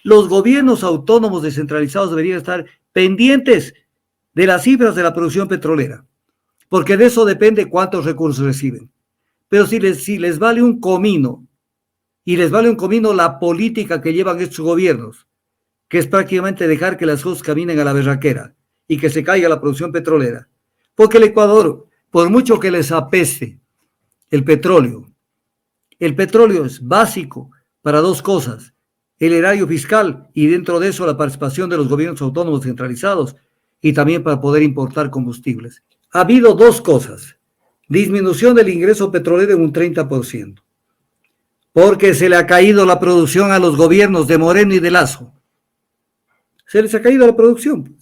Los gobiernos autónomos descentralizados deberían estar pendientes de las cifras de la producción petrolera, porque de eso depende cuántos recursos reciben. Pero si les vale un comino, y les vale un comino la política que llevan estos gobiernos, que es prácticamente dejar que las cosas caminen a la berraquera y que se caiga la producción petrolera, porque el Ecuador, por mucho que les apeste el petróleo es básico para dos cosas: el erario fiscal y dentro de eso la participación de los gobiernos autónomos centralizados y también para poder importar combustibles. Ha habido dos cosas: disminución del ingreso petrolero en un 30%, porque se le ha caído la producción a los gobiernos de Moreno y de Lazo. Se les ha caído la producción.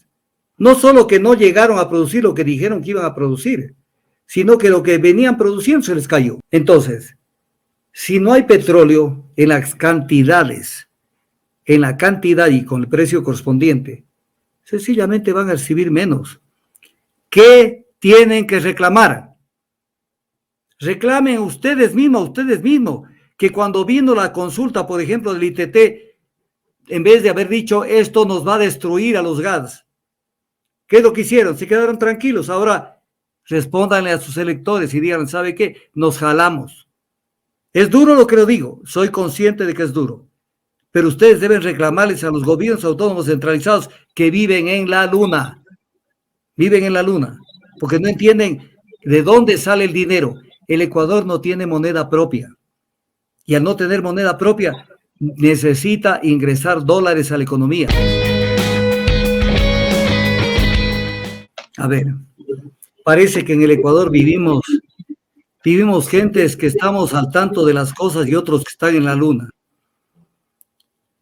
No solo que no llegaron a producir lo que dijeron que iban a producir, sino que lo que venían produciendo se les cayó. Entonces, si no hay petróleo en las cantidades, en la cantidad y con el precio correspondiente, sencillamente van a recibir menos. ¿Qué tienen que reclamar? Reclamen ustedes mismos, que cuando vino la consulta, por ejemplo, del ITT, en vez de haber dicho esto nos va a destruir a los GADs, ¿qué es lo que hicieron? Se quedaron tranquilos. Ahora respóndanle a sus electores y digan, ¿sabe qué? Nos jalamos. Es duro lo que lo digo, soy consciente de que es duro, pero ustedes deben reclamarles a los gobiernos autónomos centralizados que viven en la luna, porque no entienden de dónde sale el dinero. El Ecuador no tiene moneda propia, y al no tener moneda propia necesita ingresar dólares a la economía. A ver, parece que en el Ecuador vivimos gentes que estamos al tanto de las cosas y otros que están en la luna.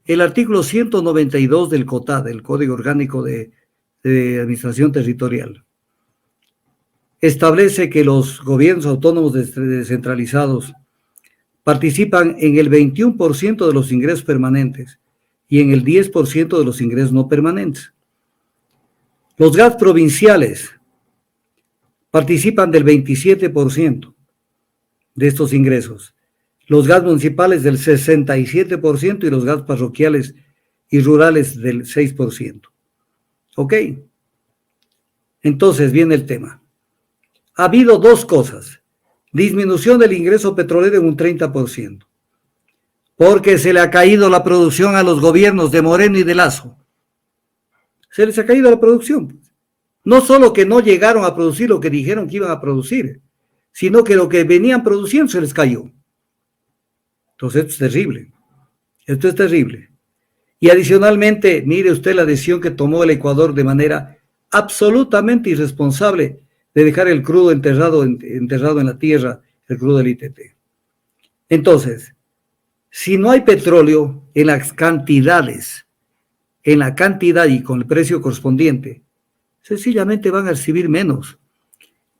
El artículo 192 del COTAD, del Código Orgánico de Administración Territorial, establece que los gobiernos autónomos descentralizados participan en el 21% de los ingresos permanentes y en el 10% de los ingresos no permanentes. Los GAD provinciales participan del 27% de estos ingresos, los GAD municipales del 67% y los GAD parroquiales y rurales del 6%. ¿Ok? Entonces viene el tema. Ha habido dos cosas: disminución del ingreso petrolero en un 30%, porque se le ha caído la producción a los gobiernos de Moreno y de Lazo. Se les ha caído la producción. No solo que no llegaron a producir lo que dijeron que iban a producir, sino que lo que venían produciendo se les cayó. Entonces esto es terrible. Esto es terrible. Y adicionalmente, mire usted la decisión que tomó el Ecuador de manera absolutamente irresponsable de dejar el crudo enterrado en la tierra, el crudo del ITT. Entonces, si no hay petróleo en las cantidades, en la cantidad y con el precio correspondiente, sencillamente van a recibir menos.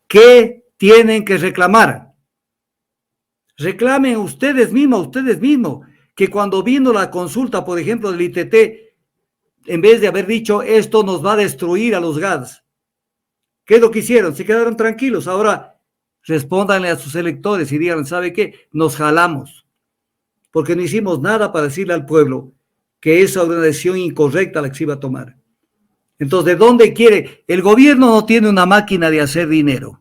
¿Qué tienen que reclamar? Reclamen ustedes mismos, que cuando vino la consulta, por ejemplo, del ITT, en vez de haber dicho esto nos va a destruir a los GADs, ¿qué es lo que hicieron? Se quedaron tranquilos. Ahora respóndanle a sus electores y digan, ¿sabe qué? Nos jalamos, porque no hicimos nada para decirle al pueblo que esa era una decisión incorrecta la que se iba a tomar. Entonces, ¿de dónde quiere? El gobierno no tiene una máquina de hacer dinero.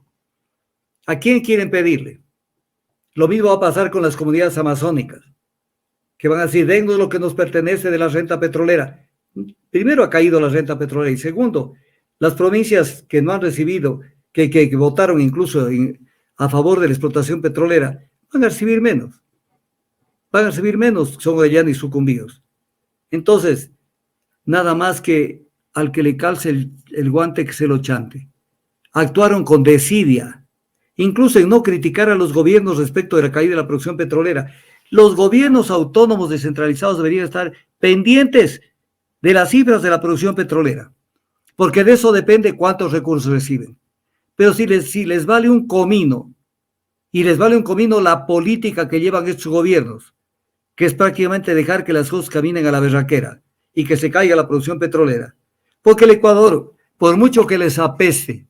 ¿A quién quieren pedirle? Lo mismo va a pasar con las comunidades amazónicas, que van a decir, dennos lo que nos pertenece de la renta petrolera. Primero, ha caído la renta petrolera, y segundo, las provincias que no han recibido, que votaron incluso a favor de la explotación petrolera, van a recibir menos. Son Orellana y Sucumbíos. Entonces, nada más que al que le calce el guante que se lo chante. Actuaron con desidia, incluso en no criticar a los gobiernos respecto de la caída de la producción petrolera. Los gobiernos autónomos descentralizados deberían estar pendientes de las cifras de la producción petrolera, porque de eso depende cuántos recursos reciben. Pero si les vale un comino, y les vale un comino la política que llevan estos gobiernos, que es prácticamente dejar que las cosas caminen a la berraquera y que se caiga la producción petrolera, porque el Ecuador, por mucho que les apeste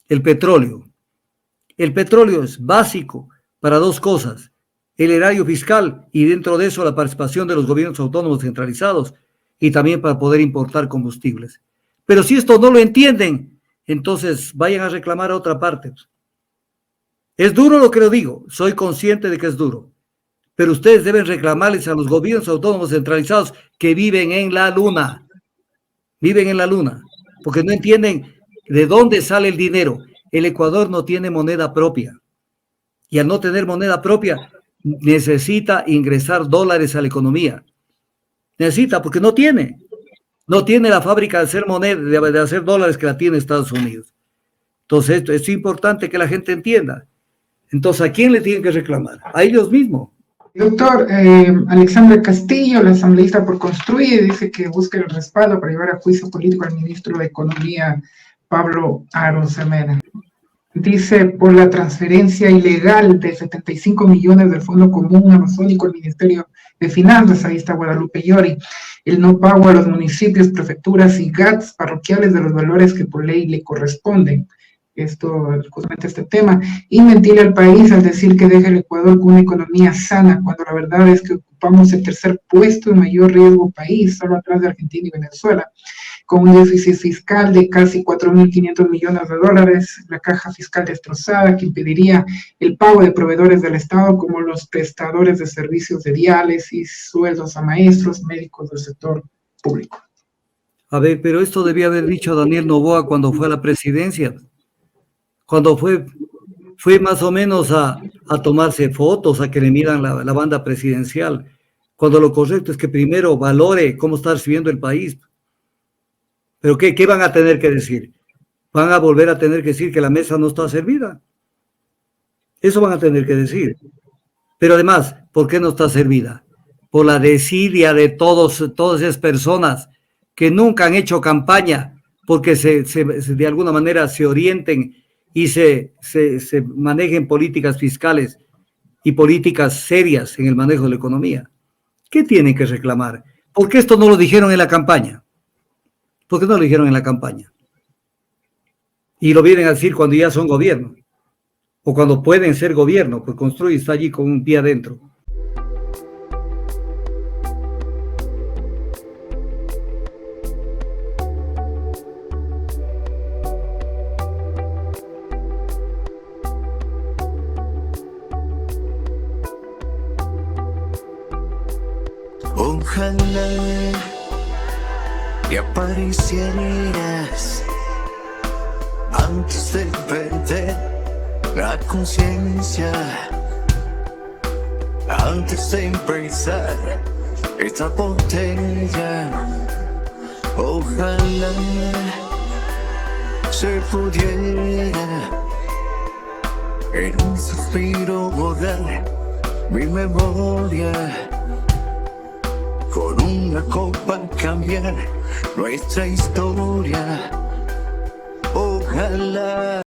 el petróleo es básico para dos cosas: el erario fiscal y dentro de eso la participación de los gobiernos autónomos centralizados y también para poder importar combustibles. Pero si esto no lo entienden, entonces vayan a reclamar a otra parte. Es duro lo que lo digo, soy consciente de que es duro, pero ustedes deben reclamarles a los gobiernos autónomos centralizados que viven en la luna, porque no entienden de dónde sale el dinero. El Ecuador no tiene moneda propia y al no tener moneda propia necesita ingresar dólares a la economía. Necesita, porque no tiene. No tiene la fábrica de hacer moneda, de hacer dólares que la tiene Estados Unidos. Entonces, esto es importante que la gente entienda. Entonces, ¿a quién le tienen que reclamar? A ellos mismos. Doctor Alexandra Castillo, la asambleísta por Construir, dice que busca el respaldo para llevar a juicio político al ministro de Economía, Pablo Arosemena. Dice, por la transferencia ilegal de 75 millones del Fondo Común Amazónico al Ministerio de Finanzas, ahí está Guadalupe Llori, el no pago a los municipios, prefecturas y GATS parroquiales de los valores que por ley le corresponden. Esto, justamente este tema, y mentir al país al decir que deja el Ecuador con una economía sana, cuando la verdad es que ocupamos el tercer puesto en mayor riesgo país, solo atrás de Argentina y Venezuela, con un déficit fiscal de casi 4.500 millones de dólares, la caja fiscal destrozada que impediría el pago de proveedores del Estado como los prestadores de servicios de diálisis, sueldos a maestros, médicos del sector público. A ver, pero esto debía haber dicho Daniel Noboa cuando fue a la presidencia. Cuando fue más o menos a tomarse fotos, a que le miran la banda presidencial, cuando lo correcto es que primero valore cómo está recibiendo el país. ¿Pero qué van a tener que decir? Van a volver a tener que decir que la mesa no está servida. Eso van a tener que decir. Pero además, ¿por qué no está servida? Por la desidia de todas esas personas que nunca han hecho campaña porque de alguna manera se orienten y se manejen políticas fiscales y políticas serias en el manejo de la economía. ¿Qué tienen que reclamar? ¿Por qué esto no lo dijeron en la campaña? ¿Por qué no lo dijeron en la campaña? Y lo vienen a decir cuando ya son gobierno, o cuando pueden ser gobierno, pues Construye está allí con un pie adentro. Ojalá que aparecieras antes de perder la conciencia, antes de empezar esta botella. Ojalá se pudiera en un suspiro borrar mi memoria, con una copa cambiar nuestra historia. Ojalá